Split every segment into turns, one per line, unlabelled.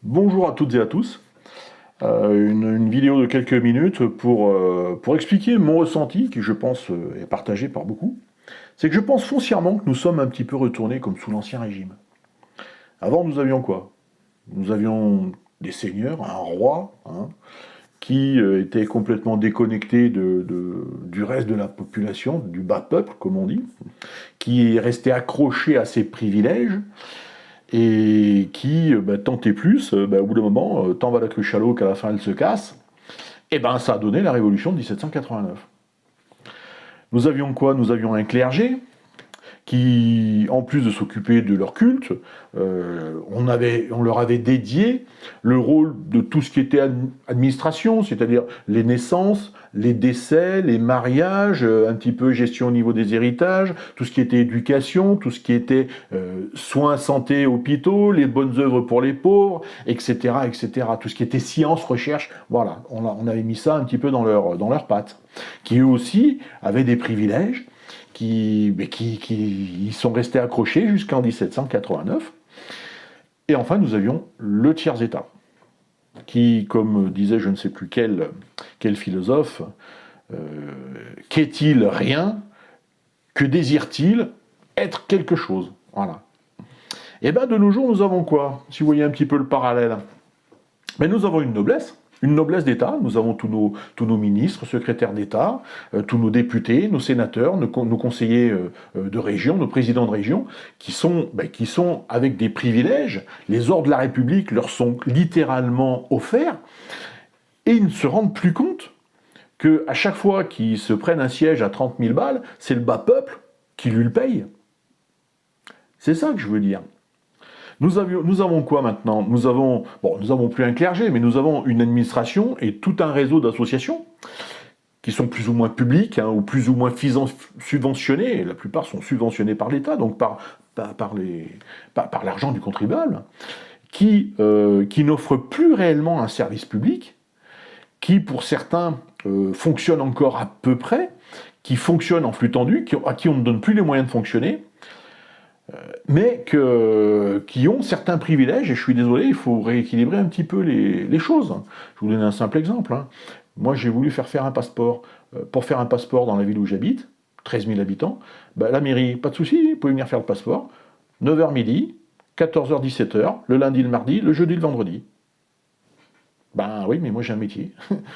Bonjour à toutes et à tous. Une vidéo de quelques minutes pour expliquer mon ressenti, qui je pense est partagé par beaucoup. C'est que je pense foncièrement que nous sommes un petit peu retournés comme sous l'Ancien Régime. Avant, nous avions quoi? Nous avions des seigneurs, un roi, hein, qui était complètement déconnecté du reste de la population, du bas peuple, comme on dit, qui restait accroché à ses privilèges, et qui tentait plus, au bout d'un moment, tant va la cruche à l'eau qu'à la fin elle se casse, et ben ça a donné la révolution de 1789. Nous avions quoi? Nous avions un clergé qui, en plus de s'occuper de leur culte, on leur avait dédié le rôle de tout ce qui était administration, c'est-à-dire les naissances, les décès, les mariages, un petit peu gestion au niveau des héritages, tout ce qui était éducation, tout ce qui était soins, santé, hôpitaux, les bonnes œuvres pour les pauvres, etc., etc. Tout ce qui était science, recherche, voilà, on avait mis ça un petit peu dans leur pattes, qui eux aussi avaient des privilèges, qui sont restés accrochés jusqu'en 1789. Et enfin, nous avions le tiers-État, qui, comme disait je ne sais plus quel philosophe, qu'est-il? Rien. Que désire-t-il? Être quelque chose. Voilà. Et bien, de nos jours, nous avons quoi? Si vous voyez un petit peu le parallèle, nous avons une noblesse d'État. Nous avons tous nos ministres, secrétaires d'État, tous nos députés, nos sénateurs, nos conseillers de région, nos présidents de région, qui sont avec des privilèges. Les ordres de la République leur sont littéralement offerts, et ils ne se rendent plus compte qu'à chaque fois qu'ils se prennent un siège à 30 000 balles, c'est le bas peuple qui lui le paye. C'est ça que je veux dire. Nous avons quoi maintenant? Nous avons plus un clergé, mais nous avons une administration et tout un réseau d'associations qui sont plus ou moins publiques, ou plus ou moins subventionnées. La plupart sont subventionnés par l'État, donc par l'argent du contribuable, qui n'offrent plus réellement un service public, qui pour certains fonctionnent encore à peu près, qui fonctionnent en flux tendu, à qui on ne donne plus les moyens de fonctionner, mais qui ont certains privilèges, et je suis désolé, il faut rééquilibrer un petit peu les choses. Je vais vous donner un simple exemple. Moi, j'ai voulu faire un passeport. Pour faire un passeport dans la ville où j'habite, 13 000 habitants, la mairie, pas de souci, vous pouvez venir faire le passeport. 9h midi, 14h 17h, le lundi, le mardi, le jeudi, le vendredi. Ben oui, mais moi j'ai un métier.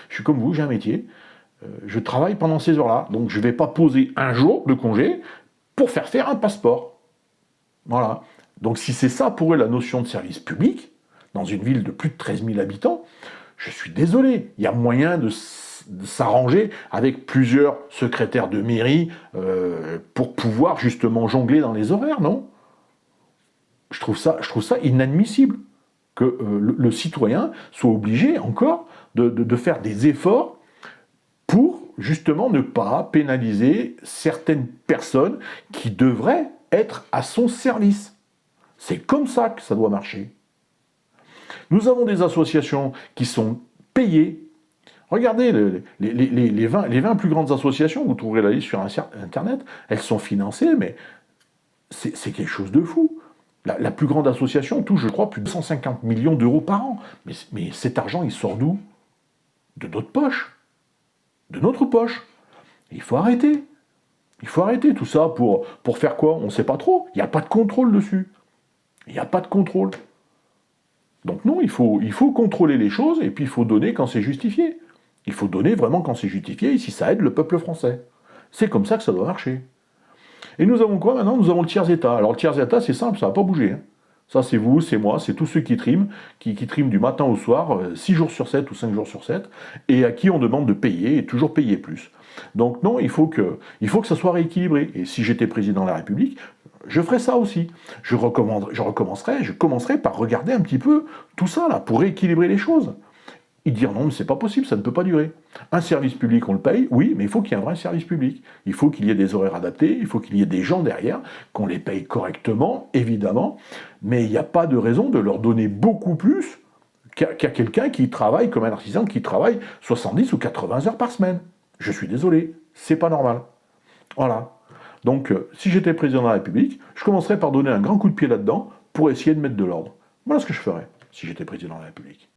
Je suis comme vous, j'ai un métier. Je travaille pendant ces heures-là, donc je ne vais pas poser un jour de congé pour faire un passeport. Voilà. Donc si c'est ça pour eux la notion de service public, dans une ville de plus de 13 000 habitants, je suis désolé, il y a moyen de s'arranger avec plusieurs secrétaires de mairie pour pouvoir justement jongler dans les horaires, non? Je trouve ça inadmissible que le citoyen soit obligé encore de faire des efforts pour justement ne pas pénaliser certaines personnes qui devraient être à son service. C'est comme ça que ça doit marcher. Nous avons des associations qui sont payées. Regardez, les 20 plus grandes associations, vous trouverez la liste sur Internet, elles sont financées, mais c'est quelque chose de fou. La plus grande association touche, je crois, plus de 150 millions d'euros par an. Mais cet argent, il sort d'où? De notre poche. De notre poche. Il faut arrêter. Il faut arrêter tout ça pour faire quoi? On ne sait pas trop. Il n'y a pas de contrôle dessus. Il n'y a pas de contrôle. Donc non, il faut contrôler les choses et puis il faut donner quand c'est justifié. Il faut donner vraiment quand c'est justifié et si ça aide le peuple français. C'est comme ça que ça doit marcher. Et nous avons quoi maintenant? Nous avons le tiers-État. Alors le tiers-État, c'est simple, ça n'a pas bougé. Ça, c'est vous, c'est moi, c'est tous ceux qui triment du matin au soir, 6 jours sur 7 ou 5 jours sur 7, et à qui on demande de payer, et toujours payer plus. Donc non, il faut que ça soit rééquilibré. Et si j'étais président de la République, je ferais ça aussi. Je commencerais par regarder un petit peu tout ça, là, pour rééquilibrer les choses. Et dire non, mais c'est pas possible, ça ne peut pas durer. Un service public, on le paye, oui, mais il faut qu'il y ait un vrai service public. Il faut qu'il y ait des horaires adaptés, il faut qu'il y ait des gens derrière, qu'on les paye correctement, évidemment, mais il n'y a pas de raison de leur donner beaucoup plus qu'à quelqu'un qui travaille comme un artisan qui travaille 70 ou 80 heures par semaine. Je suis désolé, c'est pas normal. Voilà. Donc, si j'étais président de la République, je commencerais par donner un grand coup de pied là-dedans pour essayer de mettre de l'ordre. Voilà ce que je ferais si j'étais président de la République.